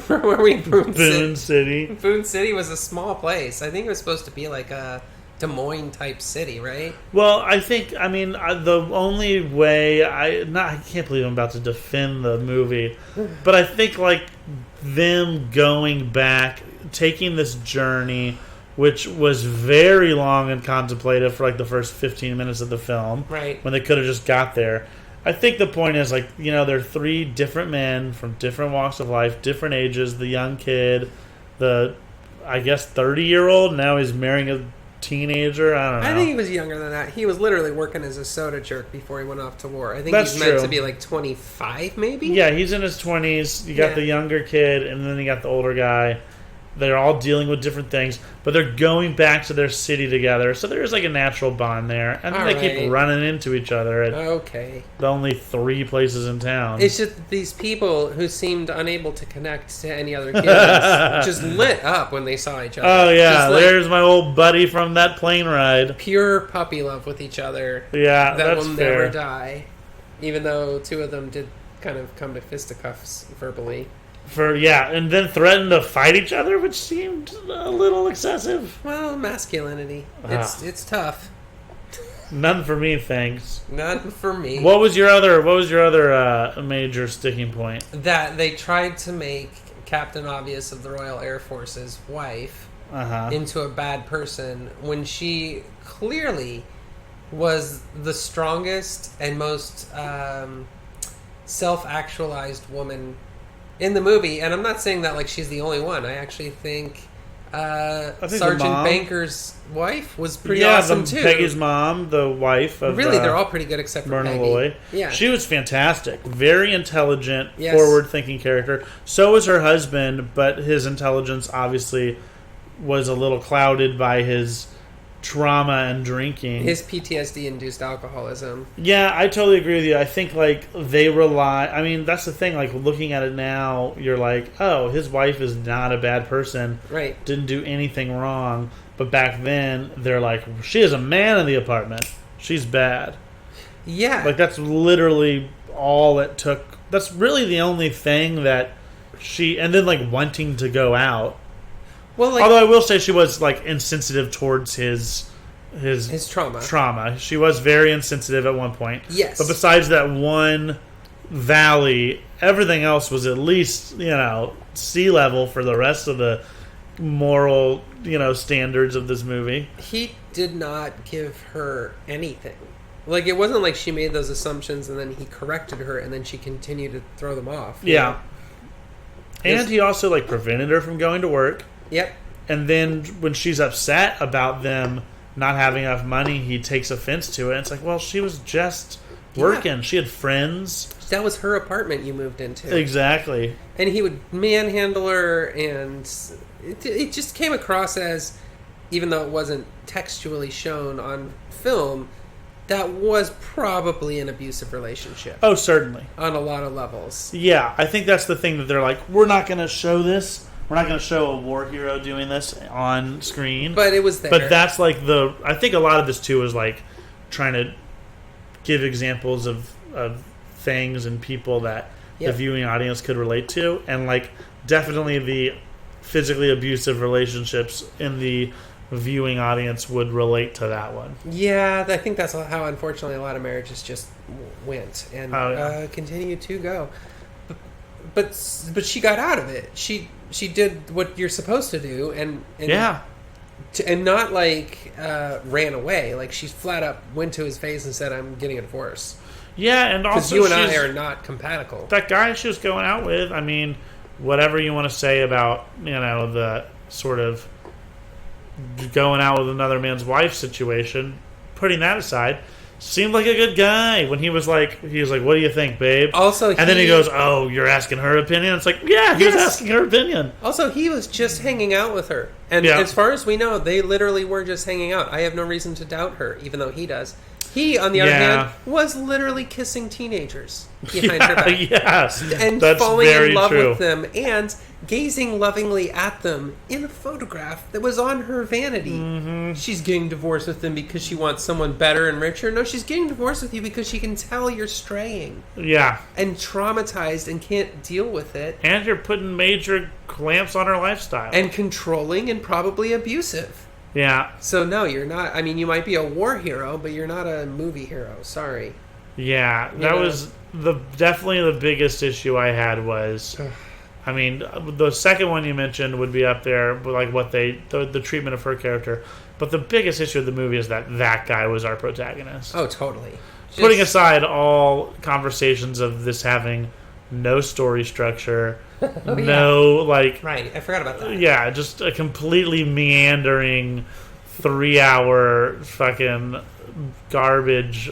Where we Boone City. Boone City was a small place. I think it was supposed to be like a Des Moines type city, right? Well, the only way I can't believe I'm about to defend the movie, but I think like them going back, taking this journey, which was very long and contemplative for like the first 15 minutes of the film, right? When they could have just got there. I think the point is, like, they're 3 different men from different walks of life, different ages. The young kid, the, I guess, 30-year-old, now he's marrying a teenager. I don't know. I think he was younger than that. He was literally working as a soda jerk before he went off to war. I think That's he's meant true. to be like 25, maybe? Yeah, he's in his 20s. You got the younger kid, and then you got the older guy. They're all dealing with different things, but they're going back to their city together. So there's like a natural bond there. And then they keep running into each other at the only 3 places in town. It's just these people who seemed unable to connect to any other kids just lit up when they saw each other. Oh, yeah. There's my old buddy from that plane ride. Pure puppy love with each other. Yeah, that that's will fair. never die. Even though 2 of them did kind of come to fisticuffs verbally. And then threatened to fight each other, which seemed a little excessive. Well, masculinity. It's tough. None for me, thanks. None for me. What was your other major sticking point? That they tried to make Captain Obvious of the Royal Air Force's wife into a bad person when she clearly was the strongest and most self-actualized woman in the movie. And I'm not saying that like she's the only one. I actually think Sergeant Banker's wife was pretty awesome too. Peggy's mom, the wife of they're all pretty good except for Myrna Peggy. Loy. Yeah, she was fantastic. Very intelligent, forward-thinking character. So was her husband, but his intelligence obviously was a little clouded by his trauma and drinking. His PTSD-induced alcoholism. Yeah, I totally agree with you. I think, like, they rely... I mean, that's the thing. Like, looking at it now, you're like, oh, his wife is not a bad person. Right. Didn't do anything wrong. But back then, they're like, she is a man in the apartment. She's bad. Yeah. Like, that's literally all it took. That's really the only thing that she... And then, like, wanting to go out. Well, like, although I will say she was, like, insensitive towards his trauma. She was very insensitive at one point. Yes. But besides that one valley, everything else was at least, sea level for the rest of the moral, standards of this movie. He did not give her anything. Like, it wasn't like she made those assumptions and then he corrected her and then she continued to throw them off. Yeah. And he also, like, prevented her from going to work. Yep. And then when she's upset about them not having enough money, he takes offense to it. It's like, well, she was just working. Yeah. She had friends. That was her apartment you moved into. Exactly. And he would manhandle her, and it just came across as, even though it wasn't textually shown on film, that was probably an abusive relationship. Oh, certainly. On a lot of levels. Yeah, I think that's the thing that they're like, we're not going to show this. We're not going to show a war hero doing this on screen. But it was there. But that's like I think a lot of this too is like trying to give examples of things and people that the viewing audience could relate to. And like definitely the physically abusive relationships in the viewing audience would relate to that one. Yeah, I think that's how unfortunately a lot of marriages just went and continue to go. But she got out of it. She did what you're supposed to do, and not like ran away. Like she flat up went to his face and said, "I'm getting a divorce." Yeah, and also because you and I are not compatible. That guy she was going out with. I mean, whatever you want to say about the sort of going out with another man's wife situation, putting that aside. Seemed like a good guy when he was like, what do you think, babe? Also, and then he goes, oh, you're asking her opinion? It's like, yeah, he was asking her opinion. Also, he was just hanging out with her. And as far as we know, they literally were just hanging out. I have no reason to doubt her, even though he does. He, on the other hand, was literally kissing teenagers behind her back. Yes, and that's falling very in love true. with them and gazing lovingly at them in a photograph that was on her vanity. Mm-hmm. She's getting divorced with them because she wants someone better and richer. No, she's getting divorced with you because she can tell you're straying. Yeah. And traumatized and can't deal with it. And you're putting major clamps on her lifestyle. And controlling and probably abusive. Yeah. So no, you're not. I mean, you might be a war hero, but you're not a movie hero. Sorry. Yeah, that was definitely the biggest issue I had was, I mean, the second one you mentioned would be up there, like what the treatment of her character. But the biggest issue of the movie is that guy was our protagonist. Oh, totally. Putting aside all conversations of this having no story structure. Right, I forgot about that. Yeah, just a completely meandering 3-hour fucking garbage.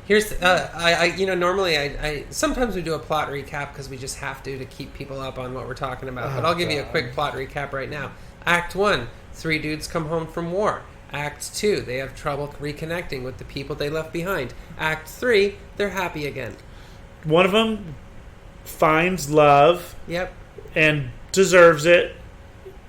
Here's normally I sometimes we do a plot recap because we just have to keep people up on what we're talking about. But I'll give you a quick plot recap right now. Act 1, 3 dudes come home from war. Act 2, they have trouble reconnecting with the people they left behind. Act 3, they're happy again. One of them finds love. Yep. And deserves it,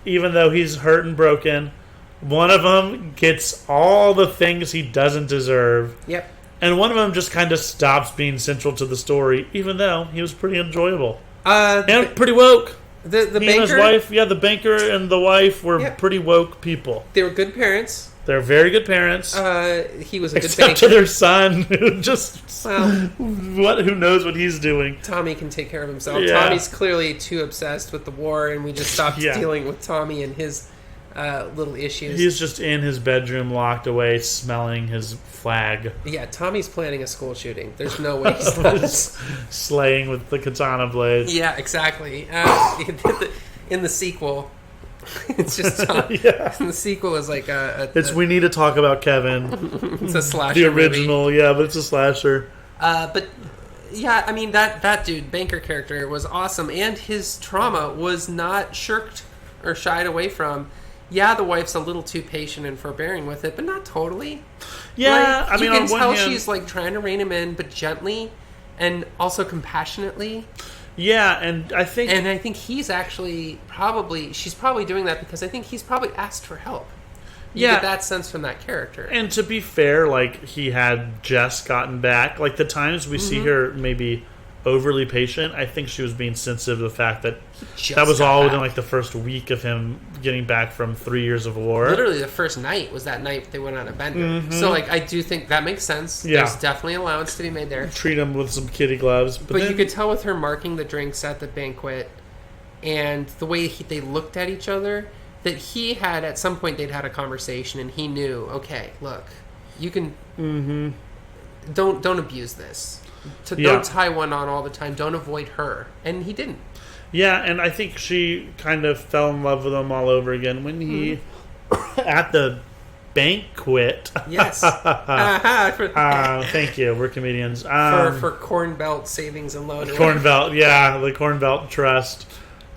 even though he's hurt and broken. One of them gets all the things he doesn't deserve. Yep. And one of them just kind of stops being central to the story, even though he was pretty enjoyable. And pretty woke. The banker? And his wife, the banker and the wife were pretty woke people. They were good parents. They're very good parents. He was a good banker. Except to their son, who just... Well... who knows what he's doing. Tommy can take care of himself. Yeah. Tommy's clearly too obsessed with the war, and we just stopped dealing with Tommy and his little issues. He's just in his bedroom, locked away, smelling his flag. Yeah, Tommy's planning a school shooting. There's no way he's not. Slaying with the katana blade. Yeah, exactly. In the sequel... It's just the sequel is like we need to talk about Kevin. It's a slasher. The original, movie. But it's a slasher. But yeah, I mean that dude, banker character, was awesome, and his trauma was not shirked or shied away from. yeah, the wife's a little too patient and forbearing with it, but not totally. Yeah, like, I mean, you can on one tell hand, she's like trying to rein him in, but gently and also compassionately. Yeah, and I think he's actually she's probably doing that because I think he's probably asked for help. You Yeah. get that sense from that character. And to be fair, like, he had just gotten back. Like, the times we see her maybe overly patient, I think she was being sensitive to the fact that that was all within, like, the first week of him getting back from 3 years of war. Literally, the first night was that night they went on a bender. So, like, I do think that makes sense. Yeah. There's definitely allowance to be made there. Treat him with some kitty gloves. But you could tell with her marking the drinks at the banquet and the way they looked at each other that he had, at some point, they'd had a conversation and he knew, okay, look, you can... Don't abuse this. Don't tie one on all the time. Don't avoid her. And he didn't. Yeah, and I think she kind of fell in love with him all over again when he, at the banquet. Yes. Thank you. We're comedians. For Corn Belt Savings and Loan. Corn Belt, yeah, the Corn Belt Trust.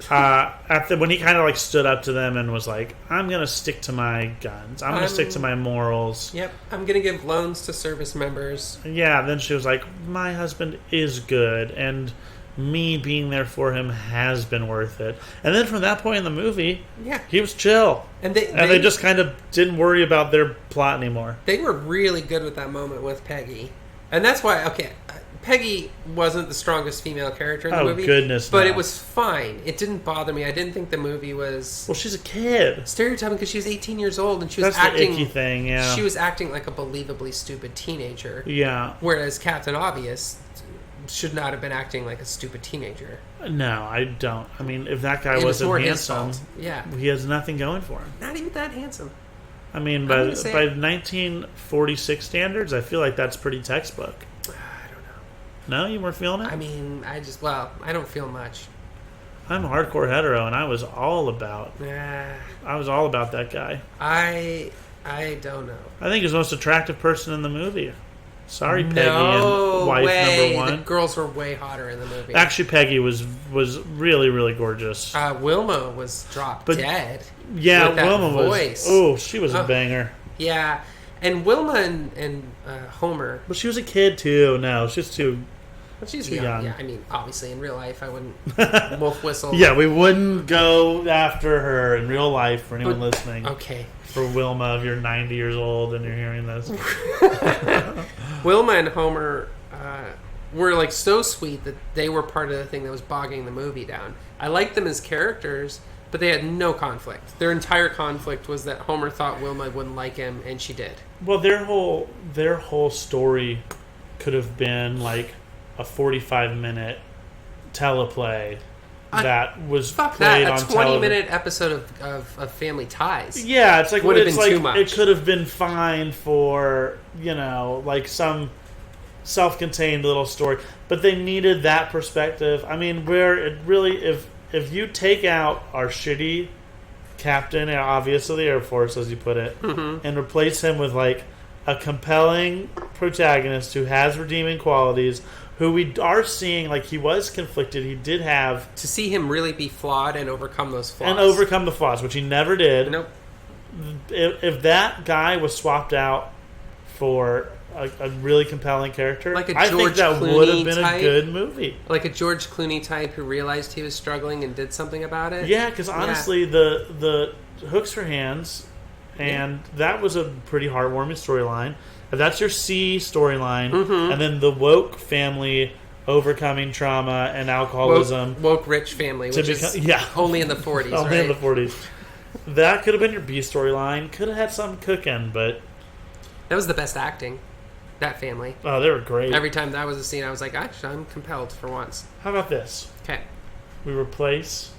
When he kind of like stood up to them and was like, I'm going to stick to my guns. I'm going to stick to my morals. Yep. I'm going to give loans to service members. Yeah, then she was like, my husband is good, and me being there for him has been worth it. And then from that point in the movie, he was chill. And they just kind of didn't worry about their plot anymore. They were really good with that moment with Peggy. And that's why, Peggy wasn't the strongest female character in the movie. Oh, goodness, but no. it was fine. It didn't bother me. I didn't think the movie was... Well, she's a kid. Stereotyping because she was 18 years old and she was That's acting... the icky thing, yeah. She was acting like a believably stupid teenager. Yeah. Whereas Captain Obvious should not have been acting like a stupid teenager. No, I don't. I mean, if that guy It was wasn't more his handsome, fault. Yeah. he has nothing going for him. Not even that handsome. I mean, by 1946 standards, I feel like that's pretty textbook. No, you weren't feeling it? I mean, I don't feel much. I'm a hardcore hetero, and I was all about that guy. I don't know. I think he's the most attractive person in the movie. Sorry, Peggy No and wife way. number one. The girls were way hotter in the movie. Actually, Peggy was really, really gorgeous. Wilma was dropped dead. Yeah, with that Wilma voice. she was a banger. Yeah, and Wilma and Homer. But she was a kid, too. No, she's too... But she's too young. young. Yeah, I mean, obviously, in real life, I wouldn't wolf whistle. Yeah, we wouldn't go after her in real life for anyone listening. Okay. For Wilma, if you're 90 years old and you're hearing this. Wilma and Homer were like so sweet that they were part of the thing that was bogging the movie down. I liked them as characters, but they had no conflict. Their entire conflict was that Homer thought Wilma wouldn't like him, and she did. Well, their whole story could have been like a 45-minute teleplay that was played on television. A 20-minute episode of Family Ties. Yeah, it's like would have been too much. It could have been fine for, like some self-contained little story, but they needed that perspective. I mean, where it really, if you take out our shitty captain, obvious of the Air Force, as you put it, and replace him with like a compelling protagonist who has redeeming qualities, who we are seeing, like, he was conflicted. He did have... To see him really be flawed and overcome those flaws. And overcome the flaws, which he never did. Nope. If that guy was swapped out for a really compelling character, like I think that would have been a good movie. Like a George Clooney type who realized he was struggling and did something about it. Yeah, because honestly, the Hooks for Hands, and that was a pretty heartwarming storyline. If that's your C storyline, and then the woke family overcoming trauma and alcoholism. Woke rich family, which is only in the 40s, only in the 40s. That could have been your B storyline. Could have had something cooking, but... That was the best acting. That family. Oh, they were great. Every time that was a scene, I was like, actually, I'm compelled for once. How about this? Okay. We replace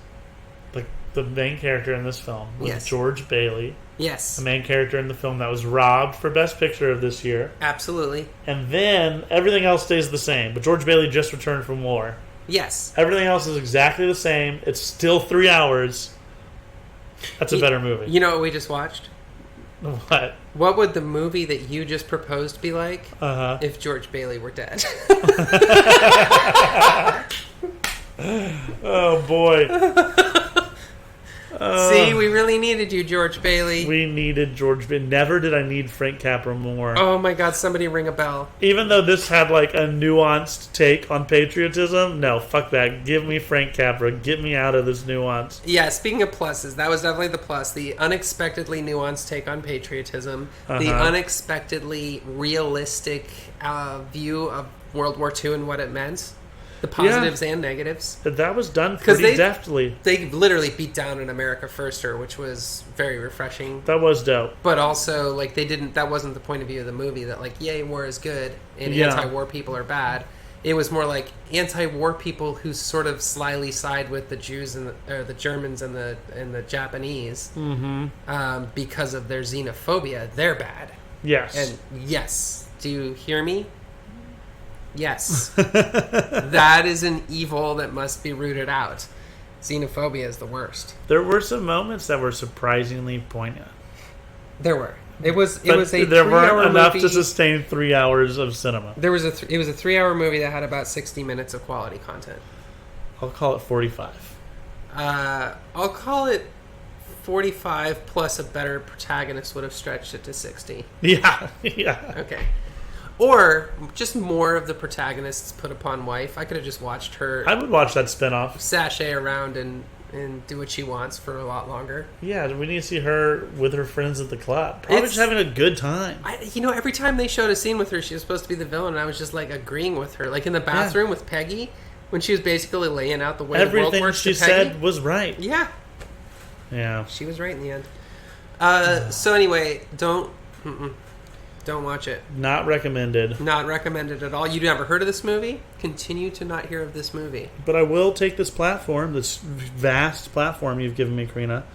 the main character in this film with George Bailey. Yes. The main character in the film that was robbed for Best Picture of this year. Absolutely. And then everything else stays the same. But George Bailey just returned from war. Yes. Everything else is exactly the same. It's still 3 hours. That's a better movie. You know what we just watched? What? What would the movie that you just proposed be like if George Bailey were dead? Oh, boy. See, we really needed you, George Bailey. We needed George Bailey. Never did I need Frank Capra more. Oh my God, somebody ring a bell. Even though this had like a nuanced take on patriotism, no, fuck that. Give me Frank Capra. Get me out of this nuance. Yeah, speaking of pluses, that was definitely the plus. The unexpectedly nuanced take on patriotism. The unexpectedly realistic view of World War II and what it meant. The positives and negatives. That was done pretty deftly. They literally beat down an America Firster, which was very refreshing. That was dope. But also, like, that wasn't the point of view of the movie, that, like, yay, war is good, and anti-war people are bad. It was more like anti-war people who sort of slyly side with the Jews and the Germans and the Japanese because of their xenophobia. They're bad. Yes. And yes. Do you hear me? Yes. That is an evil that must be rooted out. Xenophobia is the worst. There were some moments that were surprisingly poignant. There were. It was a there 3-hour weren't enough movie. To sustain 3 hours of cinema. It was a 3-hour movie that had about 60 minutes of quality content. I'll call it 45. I'll call it 45 plus a better protagonist would have stretched it to 60. Yeah. Okay. Or just more of the protagonist's put upon wife. I could have just watched her. I would watch that spinoff. Sashay around and do what she wants for a lot longer. Yeah, we need to see her with her friends at the club. Probably just having a good time. Every time they showed a scene with her, she was supposed to be the villain, and I was just like agreeing with her. Like in the bathroom with Peggy, when she was basically laying out the way the world works to Peggy. Everything she said was right. Yeah. Yeah. She was right in the end. So anyway, don't watch it. Not recommended. Not recommended at all. You never heard of this movie? Continue to not hear of this movie. But I will take this platform, this vast platform you've given me, Karina,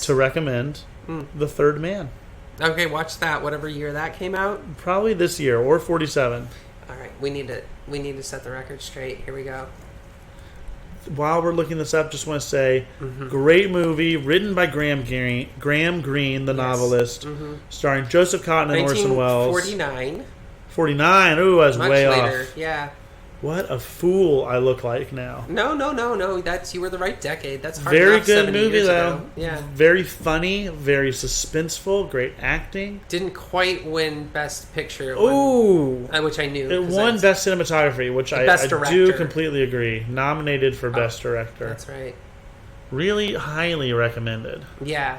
to recommend The Third Man. Okay, watch that. Whatever year that came out. Probably this year or 47. All right, we need to set the record straight. Here we go. While we're looking this up, just want to say, great movie, written by Graham Greene, the novelist, starring Joseph Cotton and Orson Welles. 1949. 49. Ooh, I was Much way later. off. Yeah. What a fool I look like now. No. You were the right decade. That's hard very enough, good movie though. Ago. Yeah. Very funny, very suspenseful, great acting. Didn't quite win Best Picture. Ooh, which I knew. It won Best Cinematography, which I do completely agree. Nominated for Best Director. That's right. Really highly recommended. Yeah.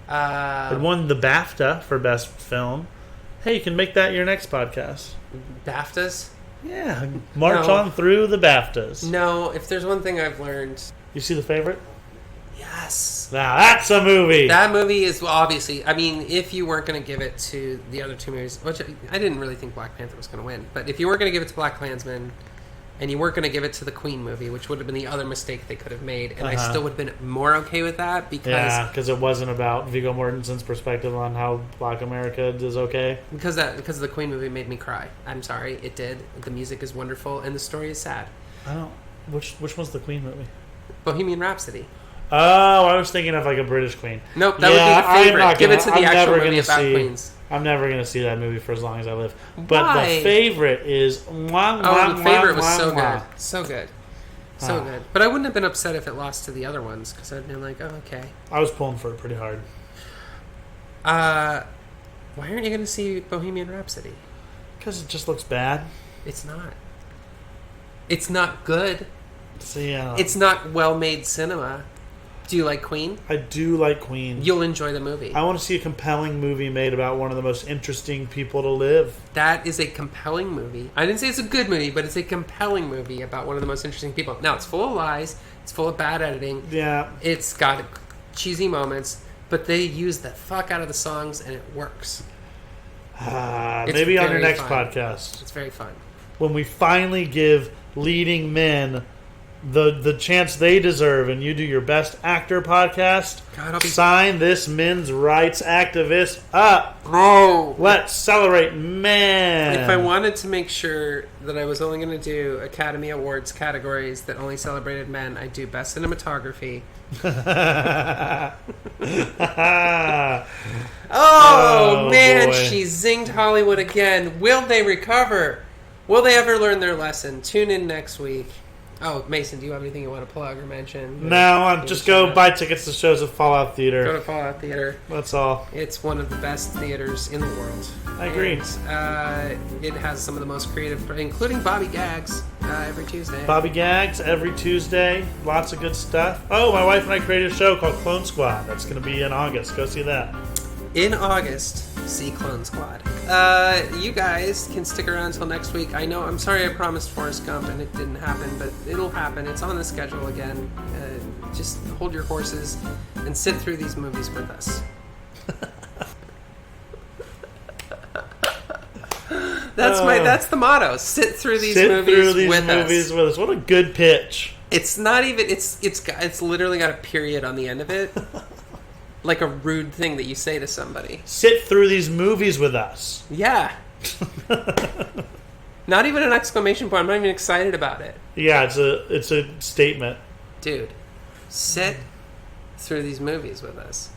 It won the BAFTA for Best Film. Hey, you can make that your next podcast. BAFTAs? Yeah, march on through the BAFTAs. No, if there's one thing I've learned... You see The Favorite? Yes. Now, that's a movie! That movie is obviously... I mean, if you weren't going to give it to the other two movies, which I didn't really think Black Panther was going to win, but if you weren't going to give it to BlacKkKlansman, and you weren't going to give it to the Queen movie, which would have been the other mistake they could have made, and I still would have been more okay with that, because... Yeah, because it wasn't about Viggo Mortensen's perspective on how Black America is okay. Because the Queen movie made me cry. I'm sorry, it did. The music is wonderful, and the story is sad. I don't... Which one's the Queen movie? Bohemian Rhapsody. Oh, I was thinking of like a British Queen. Nope, that would be the favorite. Give it to the actual movie about Queens. I'm never going to see that movie for as long as I live. Why? But The Favorite is... The Favorite was so good. So good. So good. But I wouldn't have been upset if it lost to the other ones, because I'd been like, oh, okay. I was pulling for it pretty hard. Why aren't you going to see Bohemian Rhapsody? Because it just looks bad. It's not. It's not good. See, it's not well-made cinema. Do you like Queen? I do like Queen. You'll enjoy the movie. I want to see a compelling movie made about one of the most interesting people to live. That is a compelling movie. I didn't say it's a good movie, but it's a compelling movie about one of the most interesting people. Now, it's full of lies. It's full of bad editing. Yeah. It's got cheesy moments, but they use the fuck out of the songs, and it works. Maybe on your next podcast. It's very fun. When we finally give leading men the chance they deserve, and you do your best actor podcast, sign this men's rights activist up. Oh, let's celebrate men. If I wanted to make sure that I was only going to do Academy Awards categories that only celebrated men, I'd do best cinematography. Oh man, boy. She zinged Hollywood again. Will they recover? Will they ever learn their lesson? Tune in next week. Oh, Mason, do you have anything you want to plug or mention? No, just go buy tickets to shows at Fallout Theater. Go to Fallout Theater. That's all. It's one of the best theaters in the world. I agree. And, it has some of the most creative, including Bobby Gags, every Tuesday. Bobby Gags every Tuesday. Lots of good stuff. Oh, my wife and I created a show called Clone Squad. That's going to be in August. Go see that. In August, see Clone Squad. You guys can stick around until next week. I know, I'm sorry I promised Forrest Gump and it didn't happen, but it'll happen. It's on the schedule again. Just hold your horses and sit through these movies with us. That's the motto. Sit through these movies with us. What a good pitch. It's not even, it's literally got a period on the end of it. Like a rude thing that you say to somebody. Sit through these movies with us. Yeah. Not even an exclamation point. I'm not even excited about it. Yeah, it's a statement. Dude, sit through these movies with us.